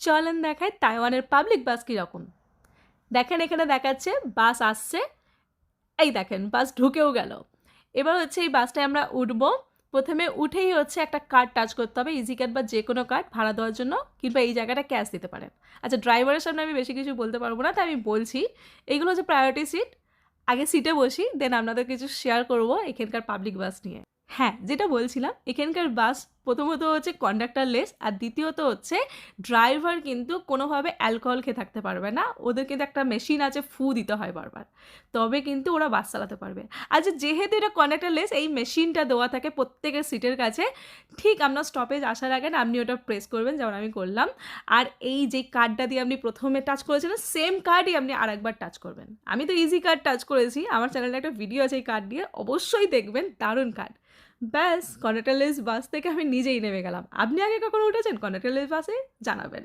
চলেন দেখায় তাইওয়ানের পাবলিক বাস কীরকম। দেখেন এখানে দেখাচ্ছে বাস আসছে, এই দেখেন বাস ঢুকেও গেল। এবার হচ্ছে এই বাসটায় আমরা উঠবো। প্রথমে উঠেই হচ্ছে একটা কার্ড টাচ করতে হবে, ইজি কার্ড বা যে কোনো কার্ড ভাড়া দেওয়ার জন্য, কিংবা এই জায়গাটা ক্যাশ দিতে পারেন। আচ্ছা, ড্রাইভারের সামনে আমি বেশি কিছু বলতে পারবো না, তাই আমি বলছি এইগুলো হচ্ছে প্রায়োরিটি সিট। আগে সিটে বসি, দেন আপনাদের কিছু শেয়ার করবো এখানকার পাবলিক বাস নিয়ে। হ্যাঁ, যেটা বলছিলাম, এখানকার বাস প্রথমত হচ্ছে কন্ডাক্টরলেস, আর দ্বিতীয়ত হচ্ছে ড্রাইভার কিন্তু কোনোভাবে অ্যালকোহল খেয়ে থাকতে পারবে না। ওদের কিন্তু একটা মেশিন আছে, ফু দিতে হয় বারবার, তবে কিন্তু ওরা বাস চালাতে পারবে। আচ্ছা, যেহেতু এটা কন্ডাক্টরলেস, এই মেশিনটা দেওয়া থাকে প্রত্যেকের সিটের কাছে। ঠিক আপনার স্টপেজ আসার আগে আপনি ওটা প্রেস করবেন, যেমন আমি করলাম। আর এই যে কার্ডটা দিয়ে আপনি প্রথমে টাচ করেছিলেন, সেম কার্ডই আপনি আরেকবার টাচ করবেন। আমি তো ইজি কার্ড টাচ করেছি, আমার চ্যানেলে একটা ভিডিও আছে এই কার্ড দিয়ে, অবশ্যই দেখবেন, দারুণ কার্ড। ব্যাস, কন্ডাক্টরলেস বাস থেকে আমি নিজেই নেমে গেলাম। আপনি আগে কখনো উঠেছেন কন্ডাক্টরলেস বাসে? জানাবেন।